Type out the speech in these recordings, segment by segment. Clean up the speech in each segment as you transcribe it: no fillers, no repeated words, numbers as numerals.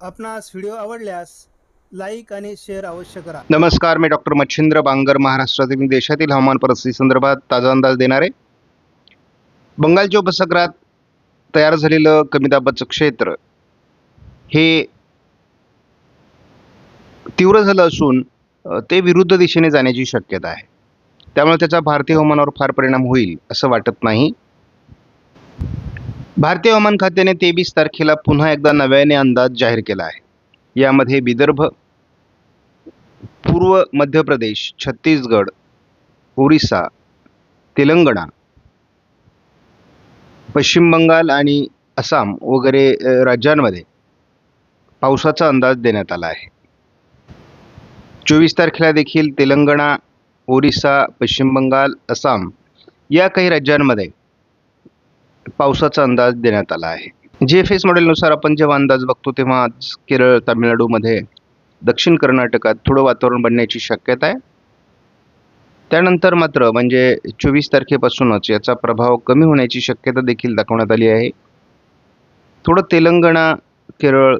आपणास व्हिडिओ आवडल्यास लाईक आणि शेअर अवश्य करा. नमस्कार, मी डॉक्टर मच्छिंद्र बांगर महाराष्ट्रातील देशातील हवामान परिस्थिती संदर्भात ताजा अंदाज देणार आहे. बंगालच्या उपसागरात तयार झालेलं कमी दाबाचं क्षेत्र हे तीव्र झालं असून ते विरुद्ध दिशेने जाण्याची शक्यता आहे. त्यामुळे त्याचा भारतीय हवामानावर फार परिणाम होईल असं वाटत नाही. भारतीय हवामान खात्याने 23 तारखेला पुन्हा एकदा नव्याने अंदाज जाहीर केला आहे. यामध्ये विदर्भ, पूर्व मध्य प्रदेश, छत्तीसगड, ओरिसा, तेलंगणा, पश्चिम बंगाल आणि आसाम वगैरे राज्यांमध्ये पावसाचा अंदाज देण्यात आला आहे. 24 तारखेला देखील तेलंगणा, ओरिसा, पश्चिम बंगाल, आसाम या काही राज्यांमध्ये पावसाचा अंदाज देण्यात आला आहे. GFS मॉडेलनुसार आपण जेव्हा अंदाज बघतो तेव्हा केरळ, तामिळनाडूमध्ये, दक्षिण कर्नाटकात थोडं वातावरण बनण्याची शक्यता आहे. त्यानंतर मात्र म्हणजे 24 तारखेपासूनच याचा प्रभाव कमी होण्याची शक्यता देखील दाखवण्यात आली आहे. थोडं तेलंगणा, केरळ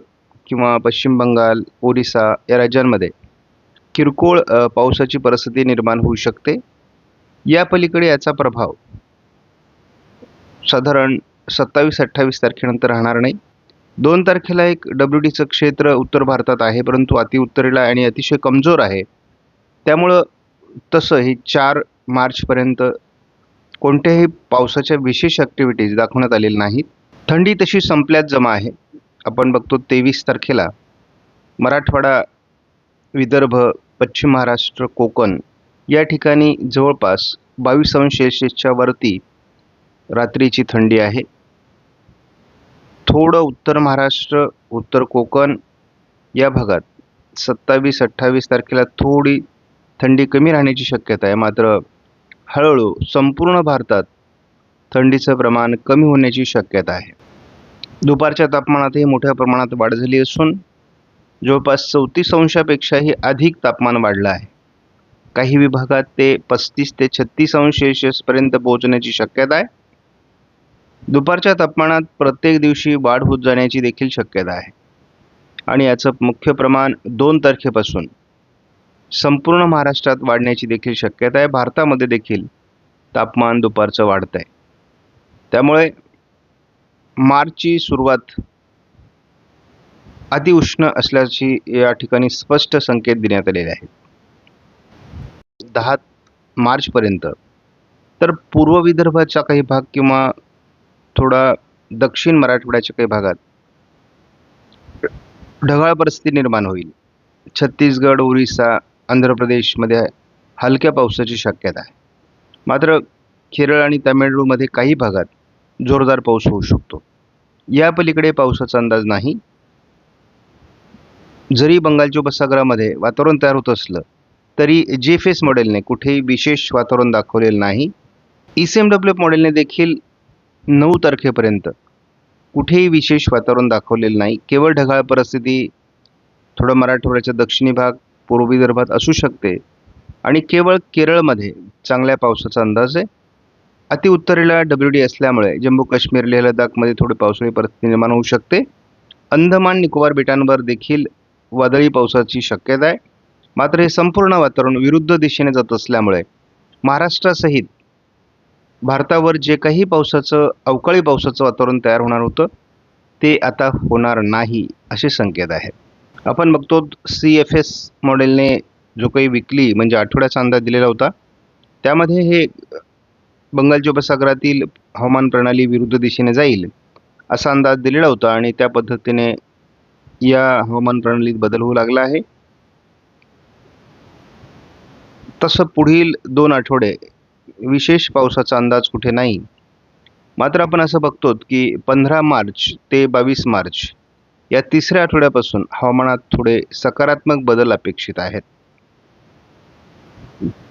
किंवा पश्चिम बंगाल, ओरिसा या राज्यांमध्ये किरकोळ पावसाची परिस्थिती निर्माण होऊ शकते. या पलीकडे याचा प्रभाव साधारण 27-28 तारखेनंतर राहणार नाही. 2 तारखेला एक WDचं क्षेत्र उत्तर भारतात आहे, परंतु अतिउत्तरेला आणि अतिशय कमजोर आहे. त्यामुळं तसं हे 4 मार्चपर्यंत कोणत्याही पावसाच्या विशेष ॲक्टिव्हिटीज दाखवण्यात आलेल्या नाहीत. थंडी तशी संपल्यात जमा आहे. आपण बघतो 23 तारखेला मराठवाडा, विदर्भ, पश्चिम महाराष्ट्र, कोकण या ठिकाणी जवळपास 22°C वरती रात्रीची थंडी आहे. थोडं उत्तर महाराष्ट्र, उत्तर कोकण या भागात 27-28 तारखेला थोडी थंडी कमी राहण्याची शक्यता आहे. मात्र हळूहळू संपूर्ण भारतात थंडीचं प्रमाण कमी होण्याची शक्यता आहे. दुपारच्या तापमानातही मोठ्या प्रमाणात वाढ झाली असून जवळपास 34°पेक्षाही अधिक तापमान वाढलं आहे. काही विभागात ते 35 ते 36° पर्यंत पोहोचण्याची शक्यता आहे. दुपारच्या तापमानात प्रत्येक दिवशी वाढ होत जाण्याची देखील शक्यता आहे आणि याचं मुख्य प्रमाण 2 तारखेपासून संपूर्ण महाराष्ट्रात वाढण्याची देखील शक्यता आहे. भारतामध्ये देखील तापमान दुपारचं वाढत आहे. त्यामुळे मार्चची सुरुवात अतिउष्ण असल्याची या ठिकाणी स्पष्ट संकेत देण्यात आलेले आहेत. 10 मार्चपर्यंत तर पूर्व विदर्भाचा काही भाग किंवा थोडा दक्षिण मराठवाड्याच्या काही भागात ढगाळ परिस्थिती निर्माण होईल. छत्तीसगड, ओरिसा, आंध्र प्रदेशमध्ये हलक्या पावसाची शक्यता आहे. मात्र केरळ आणि तामिळनाडूमध्ये काही भागात जोरदार पाऊस होऊ शकतो. या पलीकडे पावसाचा अंदाज नाही. जरी बंगालच्या उपसागरामध्ये वातावरण तयार होत असलं तरी GFS मॉडेलने कुठेही विशेष वातावरण दाखवलेलं नाही. ECMWF मॉडेलने देखील 9 तारखेपर्यंत कुठेही विशेष वातावरण दाखवलेलं नाही. केवळ ढगाळ परिस्थिती थोडं मराठवाड्याचा दक्षिणी भाग, पूर्व विदर्भात असू शकते आणि केवळ केरळमध्ये चांगल्या पावसाचा अंदाज आहे. अतिउत्तरेला WD असल्यामुळे जम्मू काश्मीर, लेह लडाखमध्ये थोडी पावसाळी परिस्थिती निर्माण होऊ शकते. अंदमान निकोबार बेटांवर देखील वादळी पावसाची शक्यता आहे. मात्र हे संपूर्ण वातावरण विरुद्ध दिशेने जात असल्यामुळे महाराष्ट्रासहित भारतावर जे काही अवकाळी पावसाचं वातावरण तयार होणार होतं ते आता होणार नाही असे संकेत आहेत. आपण बघतो CFS मॉडेलने जो काही विकली म्हणजे आठवड्याचा अंदाज दिलेला होता त्यामध्ये हे बंगालच्या उपसागरातील हवामान प्रणाली विरुद्ध दिशेने जाईल असा अंदाज दिलेला होता आणि त्या पद्धतीने या हवामान प्रणालीत बदल होऊ लागला आहे. तसं पुढील 2 आठवडे विशेष पावसाचा अंदाज कुठे नाही. मात्र आपण असं बघतो की 15 मार्च ते 22 मार्च या तिसऱ्या आठवड्यापासून हवामानात थोडे सकारात्मक बदल अपेक्षित आहेत.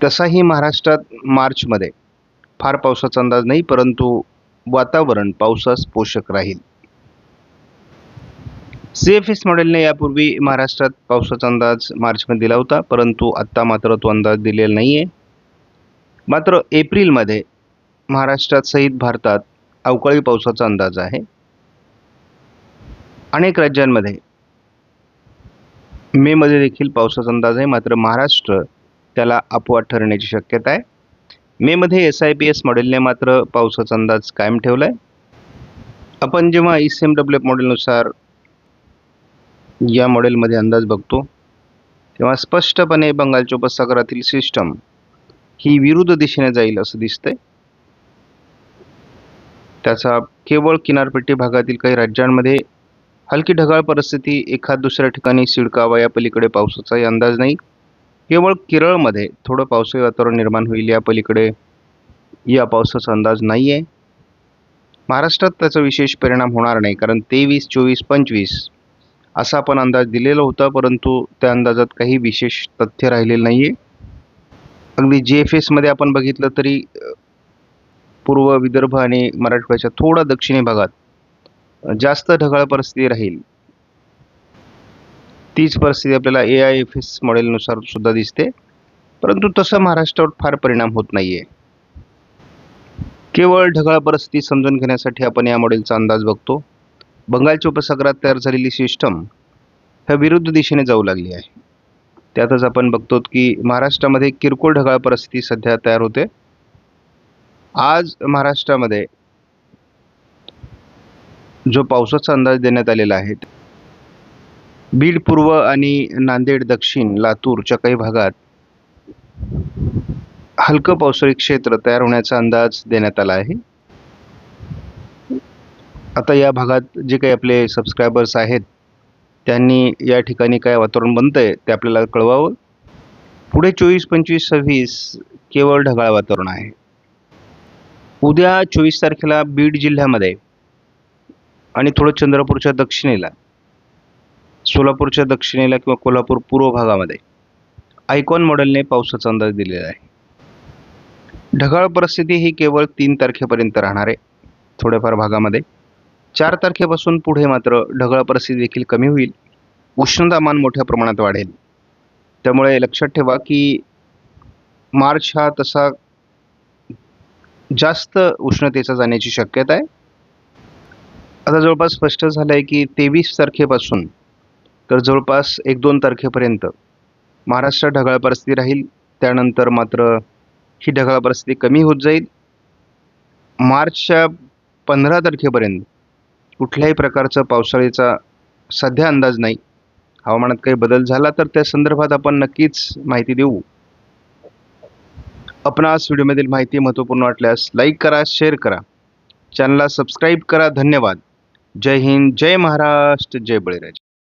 तसाही महाराष्ट्रात मार्चमध्ये फार पावसाचा अंदाज नाही, परंतु वातावरण पावसास पोषक राहील. CFS मॉडेलने यापूर्वी महाराष्ट्रात पावसाचा अंदाज मार्चमध्ये दिला होता, परंतु आत्ता मात्र तो अंदाज दिलेला नाही आहे. मात्र एप्रिलमध्ये महाराष्ट्रात सहित भारतात अवकाळी पावसाचा अंदाज आहे. अनेक राज्यांमध्ये मेमध्ये देखील पावसाचा अंदाज आहे, मात्र महाराष्ट्र त्याला अपवाद ठरण्याची शक्यता आहे. मेमध्ये SIPS मॉडेलने मात्र पावसाचा अंदाज कायम ठेवला आहे. आपण जेव्हा ECMWF मॉडेलनुसार या मॉडेलमध्ये अंदाज बघतो तेव्हा स्पष्टपणे बंगालच्या उपसागरातील सिस्टम ही विरुद्ध दिशेने जाईल असं दिसतंय. त्याचा केवळ किनारपट्टी भागातील काही राज्यांमध्ये हलकी ढगाळ परिस्थिती, एखाद दुसऱ्या ठिकाणी सिडकावा, या पलीकडे पावसाचाही अंदाज नाही. केवळ केरळमध्ये थोडं पावसाळी वातावरण निर्माण होईल, या पलीकडे या पावसाचा अंदाज नाही आहे. महाराष्ट्रात त्याचा विशेष परिणाम होणार नाही, कारण 23, 24, 25 असा आपण अंदाज दिलेला होता, परंतु त्या अंदाजात काही विशेष तथ्य राहिलेलं नाही आहे. अगदी GFS मध्ये आपण बघितलं तरी पूर्व विदर्भ आणि मराठवाड्याच्या थोडा दक्षिणी भागात जास्त ढगाळ परिस्थिती राहील. तीच परिस्थिती आपल्याला AIFS मॉडेलनुसार सुद्धा दिसते, परंतु तसं महाराष्ट्रावर फार परिणाम होत नाहीये. केवळ ढगाळ परिस्थिती समजून घेण्यासाठी आपण या मॉडेलचा अंदाज बघतो. बंगालच्या उपसागरात तयार झालेली सिस्टम ह्या विरुद्ध दिशेने जाऊ लागली आहे. त्यातच आपण बघतो की महाराष्ट्रामध्ये किरकोळ ढगाळ परिस्थिती सध्या तयार होते. आज महाराष्ट्रामध्ये जो पावसाचा अंदाज देण्यात आलेला आहे, बीड पूर्व आणि नांदेड दक्षिण, लातूरच्या काही भागात हलकं पावसाळी क्षेत्र तयार होण्याचा अंदाज देण्यात आला आहे. आता या भागात जे काही आपले सबस्क्रायबर्स आहेत त्यांनी या ठिकाणी काय वातावरण बनतंय ते आपल्याला कळवावं. पुढे 24, 25, 26 केवळ ढगाळ वातावरण आहे. उद्या 24 तारखेला बीड जिल्ह्यामध्ये आणि थोडं चंद्रपूरच्या दक्षिणेला, सोलापूरच्या दक्षिणेला किंवा कोल्हापूर पूर्व भागामध्ये आयकॉन मॉडेलने पावसाचा अंदाज दिलेला आहे. ढगाळ परिस्थिती ही केवळ 3 तारखेपर्यंत राहणार आहे थोड्याफार भागामध्ये. 4 तारखेपासून पुढे मात्र ढगाळ परिस्थिती देखील कमी होईल, उष्णतामान मोठ्या प्रमाणात वाढेल. त्यामुळे लक्षात ठेवा की मार्च हा तसा जास्त उष्णतेचा जाण्याची शक्यता आहे. आता जवळपास स्पष्ट झालं आहे की 23 तारखेपासून तर जवळपास 1-2 तारखेपर्यंत महाराष्ट्रात ढगाळ परिस्थिती राहील. त्यानंतर मात्र ही ढगाळ परिस्थिती कमी होत जाईल. मार्चच्या 15 तारखेपर्यंत कुठल्याही प्रकारचा पावसाळीचा सध्या अंदाज नाही. हवामानात काही बदल झाला तर त्या संदर्भात आपण नक्कीच माहिती देऊ. आपणास व्हिडिओमधील माहिती महत्त्वपूर्ण वाटल्यास लाईक करा, शेअर करा, चॅनलला सबस्क्राईब करा. धन्यवाद. जय हिंद, जय महाराष्ट्र, जय बळीराजा.